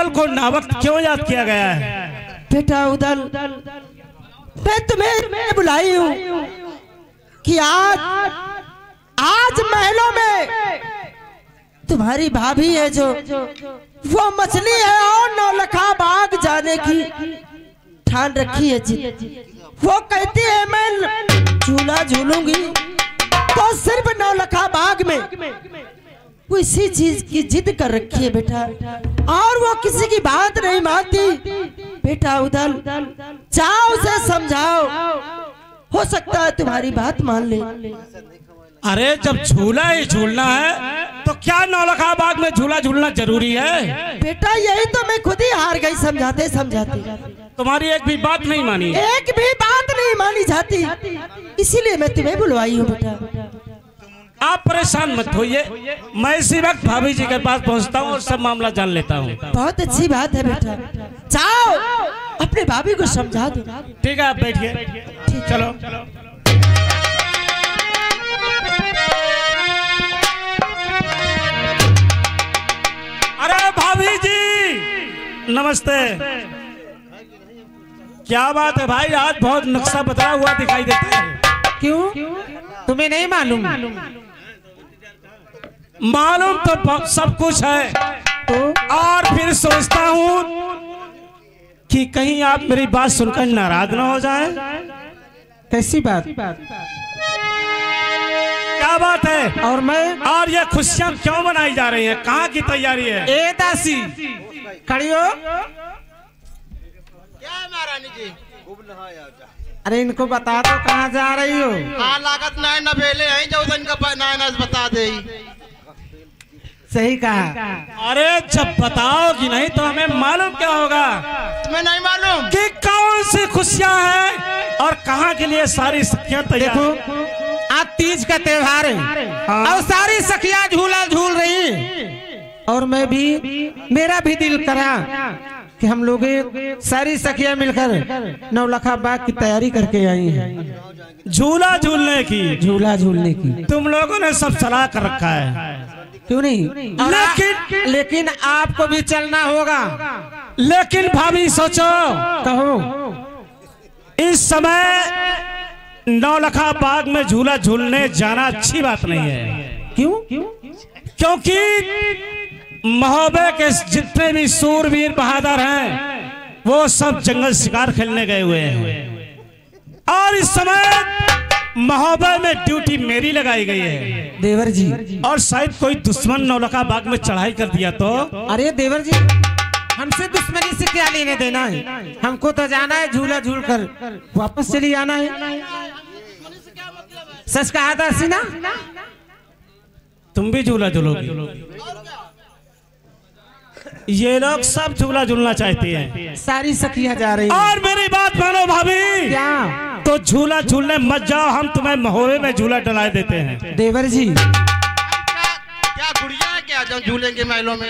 उदल को नावक्त क्यों याद किया गया है? बेटा उदल, मैं तुम्हें बुलाई हूँ कि आज महलों में तुम्हारी भाभी है जो वो मछली है और नौलखा बाग जाने की ठान रखी है जिद। वो कहती है मैं झूला झूलूंगी तो सिर्फ नौलखा बाग में। वो इसी चीज की जिद कर रखी है बेटा, और वो किसी की बात नहीं मानती। बेटा उदल, जाओ उसे समझाओ, हो सकता है तुम्हारी बात मान ले। अरे जब झूला ही झूलना है तो क्या नौलखा बाग में झूला झूलना जरूरी है? बेटा यही तो मैं खुद ही हार गई समझाते समझाते। तुम्हारी एक भी बात नहीं मानी? एक भी बात नहीं मानी जाती, इसीलिए मैं तुम्हें बुलवाई हूँ बेटा। आप परेशान मत होइए, मैं इसी वक्त भाभी जी के पास पहुंचता हूँ और सब मामला जान लेता हूँ। बहुत अच्छी बात है बेटा, जाओ अपने भाभी को समझा दो। ठीक है, आप बैठिए। चलो। अरे भाभी जी नमस्ते। क्या बात है भाई, आज बहुत नक्शा बदला हुआ दिखाई देता है। क्यों, तुम्हें नहीं मालूम? मालूम तो सब कुछ है, तो और फिर सोचता हूँ कि कहीं आप मेरी बात सुनकर नाराज ना हो जाएं। कैसी बात? क्या बात है? और ये खुशियाँ क्यों मनाई जा रही हैं? कहाँ की तैयारी है? ए दासी खड़ी हो। क्या है महारानी जी? अरे इनको बता दो कहाँ जा रही हो। हाँ लागत नए नवेले हैं जो इनका नया बता दे। सही कहा। अरे जब बताओगी नहीं तो हमें मालूम क्या होगा? तुम्हें नहीं मालूम कि कौन सी खुशियाँ हैं और कहाँ के लिए सारी सखियाँ तैयार? देखो आज तीज का त्योहार है, हाँ। और सारी सखियाँ झूला झूल रही, और मैं भी, मेरा भी दिल करा कि हम लोग सारी सखियाँ मिलकर नौलखा बाग की तैयारी करके आई हैं। झूला झूलने की? झूला झूलने की। तुम लोगों ने सब सलाह कर रखा है, क्यों नहीं? लेकिन आपको भी चलना होगा। लेकिन भाभी सोचो, कहो। इस समय नौलखा बाग में झूला झूलने जाना अच्छी बात नहीं है। क्यों? क्योंकि महोबे के जितने भी सूरवीर बहादुर हैं वो सब जंगल शिकार खेलने गए हुए हैं, और इस समय महोबे में ड्यूटी मेरी लगाई गई है देवर जी। और शायद कोई दुश्मन नौलखा बाग में चढ़ाई कर दिया तो? अरे देवर जी, हमसे दुश्मनी से क्या लेने देना है? हमको तो जाना है, झूला झूल कर वापस चली आना है। सच कहा था सीना। तुम भी झूला झूलोगी? ये लोग सब झूला झूलना चाहते हैं, सारी सखियां जा रही हैं। और मेरी बात मानो भाभी। क्या? तो झूला झूलने मत जाओ, हम तुम्हें महोबे में झूला डला देते हैं। देवर जी क्या गुड़िया है क्या जो झूलेंगे महलों में?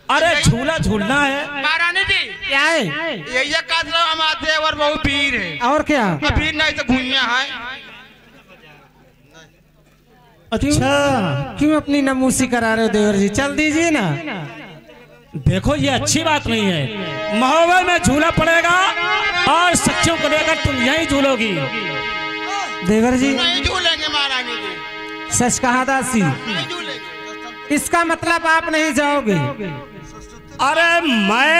अरे झूला झूलना है महारानी जी। क्या है? ये काजला हमारा देवर बहु पीर है। और क्या? पीर नहीं तो घुइयां है। अच्छा, क्यों अपनी नमूसी करा रहे हो देवर जी? चल दीजिए ना। देखो ये अच्छी बात नहीं है, महोबे में झूला पड़ेगा और सखियों को लेकर तुम यहीं झूलोगी। देवर जी नहीं झूलेंगे महारानी जी। सच कहा दासी। नहीं झूलेंगे। इसका मतलब आप नहीं जाओगे? अरे मैं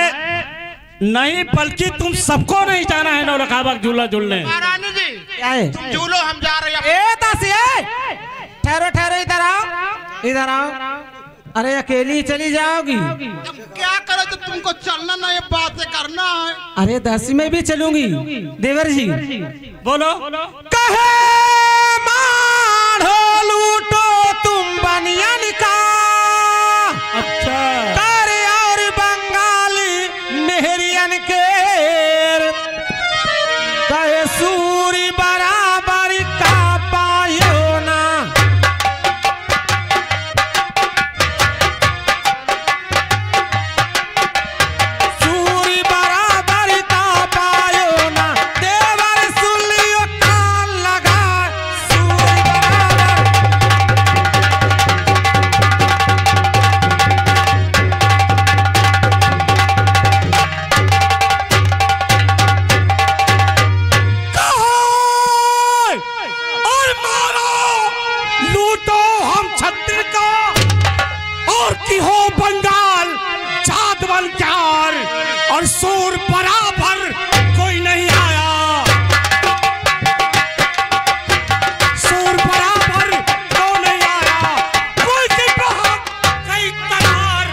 नहीं, बल्कि तुम सबको नहीं जाना है नौलखा बाग झूला झूलने। महारानी जी क्या है? तुम झूलो, हम जा रहे हैं। ए दासी, ठहरो ठहरो, इधर आओ, इधर आओ। अरे अकेली चली जाओगी? क्या करो तो तुमको चलना नहीं, बातें करना है। अरे दासी मैं भी चलूंगी। देवर जी बोलो। कहे मारो लूटो तुम बनियान का। अच्छा। करे और बंगाली मेहरियन के कहे सूरी बराबर का पायो ना। सूरी बराबर का पायो ना। देवर सुलियो कान लगा लूटो हम छत्तीस का और की हो बंगाल चाँद बन प्यार और सूर बराबर कोई नहीं आया। सूर बराबर क्यों नहीं आया? कोई की बहुत कई तलवार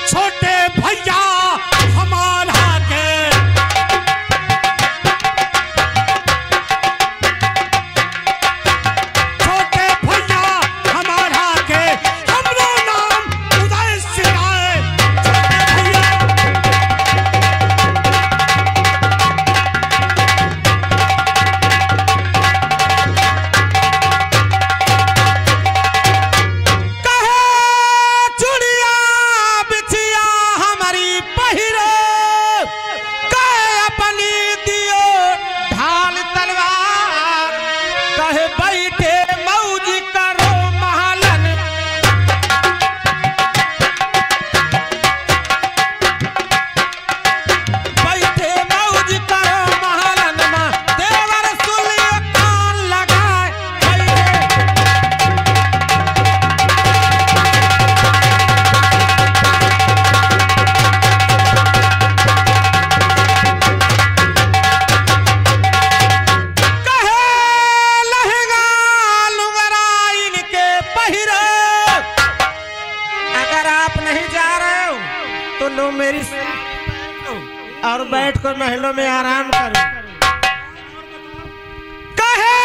छोटे भैया हमारा के छोटे भैया हमारा के हमरो नाम उदय सिंह है। लो मेरी और बैठ कर महलों में आराम करो। कहे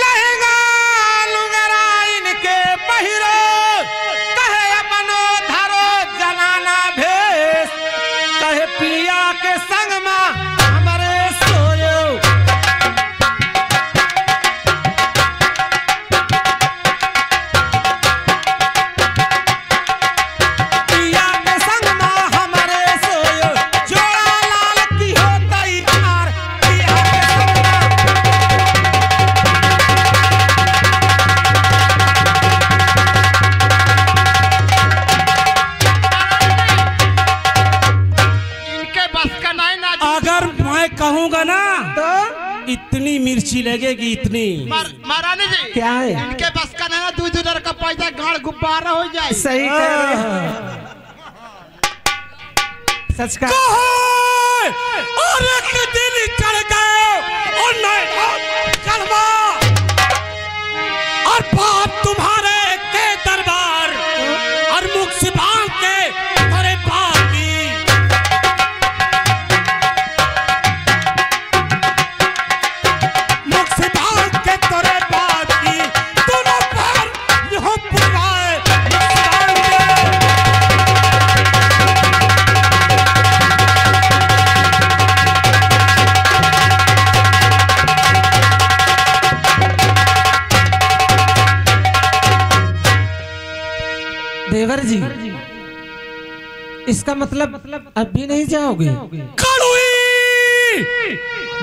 लहंगा लुंगरा इनके पहिरो, कहे अपनो धरो जनाना भेष, कहे पिया के संग में हमारे सोयो। कहूंगा ना तो इतनी मिर्ची लगेगी, इतनी। महारानी जी क्या है इनके बस का ना $2 का पैसा गाड़ गुब्बारा हो जाए। सही कह रहे हैं, सच का। और एक दिल चढ़ गए और चढ़वा और बाप तुम्हारे के दरबार और मुख से बांध के अरे बाप की देवर जी, इसका मतलब अभी नहीं जाओगे?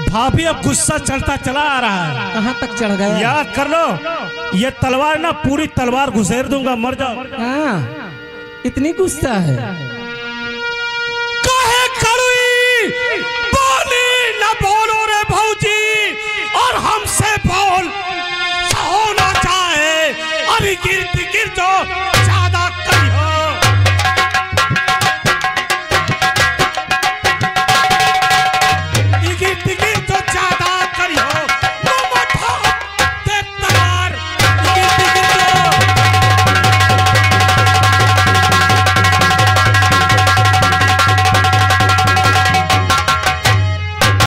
भाभी अब गुस्सा चलता चला आ रहा है। कहाँ तक चढ़ गया? याद कर लो, ये तलवार ना पूरी तलवार घुसेर दूंगा, मर जाओ। हाँ, इतनी गुस्सा है। काहे कड़ुई बोली न बोलो रे भौजी, और हमसे बोल होना चाहे अरे गिर तो